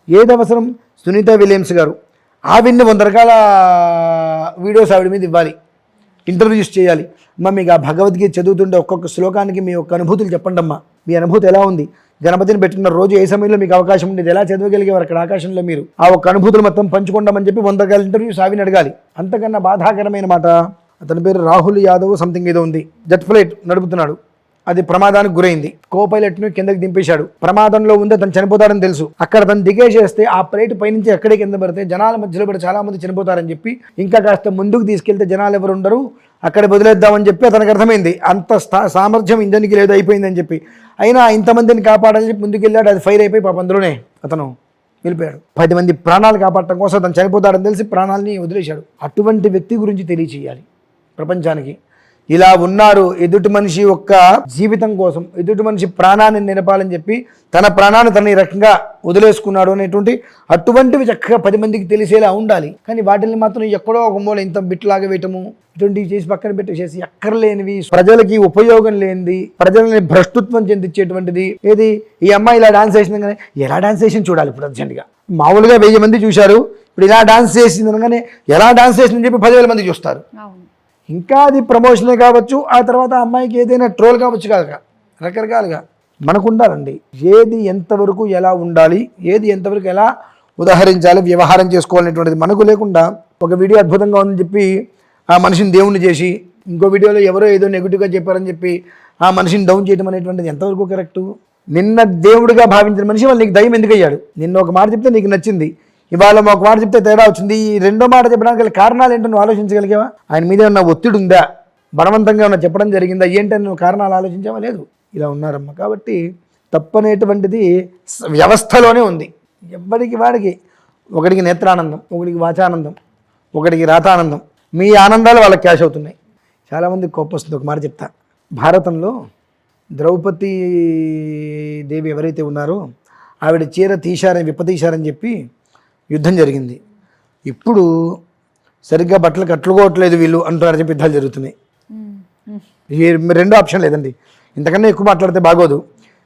ఏది అవసరం? సునీత విలియమ్స్ గారు ఆవిడ్ని 100 రకాల వీడియోస్ ఆవిడ మీద ఇవ్వాలి, ఇంటర్వ్యూస్ చేయాలి. అమ్మ మీకు ఆ భగవద్గీత చదువుతుంటే ఒక్కొక్క శ్లోకానికి మీ యొక్క అనుభూతులు చెప్పండి అమ్మా, మీ అనుభూతి ఎలా ఉంది, గణపతిని పెట్టిన రోజు ఏ సమయంలో మీకు అవకాశం ఉండేది, ఎలా చదవగలిగేవారు అక్కడ ఆకాశంలో మీరు, ఆ ఒక్క అనుభూతులు మొత్తం పంచుకుంటామని చెప్పి 100 రకాల ఇంటర్వ్యూస్ ఆవిని అడగాలి. అంతకన్నా బాధాకరమైన మాట, అతని పేరు రాహుల్ యాదవ్ సంథింగ్ ఏదో ఉంది, జెట్ ఫ్లైట్ నడుపుతున్నాడు, అది ప్రమాదానికి గురైంది, కో పైలట్ను కిందకి దింపేశాడు, ప్రమాదంలో ఉంది అతను చనిపోతాడని తెలుసు, అక్కడ తను దిగేసేస్తే ఆ ఫ్లైట్ పైనుంచి ఎక్కడే కింద పడితే జనాల మధ్యలో పడి చాలా మంది చనిపోతారని చెప్పి ఇంకా కాస్త ముందుకు తీసుకెళ్తే జనాలు ఎవరు ఉండరు, అక్కడ వదిలేద్దామని చెప్పి అతనికి అర్థమైంది, అంత సామర్థ్యం ఇంజన్కి లేదు అయిపోయిందని చెప్పి, అయినా ఇంతమందిని కాపాడాలని చెప్పి ముందుకెళ్ళాడు, అది ఫైర్ అయిపోయి పాప అందులోనే అతను వెళ్ళిపోయాడు. 10 మంది ప్రాణాలు కాపాడటం కోసం అతను చనిపోతాడని తెలిసి ప్రాణాలని వదిలేశాడు. అటువంటి వ్యక్తి గురించి తెలియచేయాలి ప్రపంచానికి. ఇలా ఉన్నారు, ఎదుటి మనిషి యొక్క జీవితం కోసం, ఎదుటి మనిషి ప్రాణాన్ని నిలపాలని చెప్పి తన ప్రాణాన్ని తన ఈ రకంగా వదిలేసుకున్నాడు అనేటువంటి అటువంటివి చక్కగా 10 మందికి తెలిసేలా ఉండాలి. కానీ వాటిని మాత్రం ఎక్కడో ఒక మూల ఇంత బిట్లాగా వేయటము, ఇటువంటివి చేసి పక్కన పెట్టేసేసి ఎక్కర్లేనివి, ప్రజలకి ఉపయోగం లేనిది, ప్రజలని భ్రష్టత్వం చెందించేటువంటిది. ఏది ఈ అమ్మాయి ఇలా డాన్స్ చేసింది కానీ ఎలా డాన్స్ చేసింది చూడాలి. ఇప్పుడు అర్జెంట్గా మామూలుగా 1000 మంది చూశారు, ఇప్పుడు ఇలా డాన్స్ చేసింది అనగానే ఎలా డాన్స్ చేసిందని చెప్పి 10,000 మంది చూస్తారు. ఇంకా అది ప్రమోషనే కావచ్చు, ఆ తర్వాత అమ్మాయికి ఏదైనా ట్రోల్ కావచ్చు కాక రకరకాలుగా మనకు ఉండాలండి. ఏది ఎంతవరకు ఎలా ఉండాలి, ఏది ఎంతవరకు ఎలా ఉదాహరించాలి, వ్యవహారం చేసుకోవాలనేటువంటిది మనకు లేకుండా ఒక వీడియో అద్భుతంగా ఉందని చెప్పి ఆ మనిషిని దేవుణ్ణి చేసి, ఇంకో వీడియోలో ఎవరో ఏదో నెగిటివ్గా చెప్పారని చెప్పి ఆ మనిషిని డౌన్ చేయడం అనేటువంటిది ఎంతవరకు కరెక్టు? నిన్న దేవుడిగా భావించిన మనిషి వాళ్ళు నీకు దయ్యం ఎందుకు అయ్యాడు? నిన్న ఒక మాట చెప్తే నీకు నచ్చింది, ఇవాళ ఒక మాట చెప్తే తేడా వచ్చింది. ఈ రెండో మాట చెప్పడానికి గల కారణాలు ఏంటో నువ్వు ఆలోచించగలిగావా? ఆయన మీద ఉన్న ఒత్తిడి ఉందా, బలవంతంగా ఉన్న చెప్పడం జరిగిందా, ఏంటని నువ్వు కారణాలు ఆలోచించావా? లేదు. ఇలా ఉన్నారమ్మ. కాబట్టి తప్పనేటువంటిది వ్యవస్థలోనే ఉంది. ఎవ్వడికి వాడికి, ఒకడికి నేత్రానందం, ఒకడికి వాచానందం, ఒకడికి రాతానందం. మీ ఆనందాలు వాళ్ళకి క్యాష్ అవుతున్నాయి. చాలామంది కోపం వస్తుంది. ఒక మాట చెప్తా, భారతంలో ద్రౌపది దేవి ఎవరైతే ఉన్నారో ఆవిడ చీర తీశారని విప్పతీశారని చెప్పి యుద్ధం జరిగింది. ఇప్పుడు సరిగ్గా బట్టలు కట్టుకోవట్లేదు వీళ్ళు అంటున్నారు చెప్పి యుద్ధాలు జరుగుతున్నాయి. రెండో ఆప్షన్ లేదండి, ఇంతకన్నా ఎక్కువ మాట్లాడితే బాగోదు.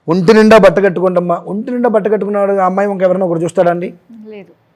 ఒంటి నిండా బట్ట కట్టుకోండమ్మా. ఒంటి నిండా బట్ట కట్టుకున్నాడు ఆ అమ్మాయి ఇంకెవరైనా ఒకటి చూస్తాడండి?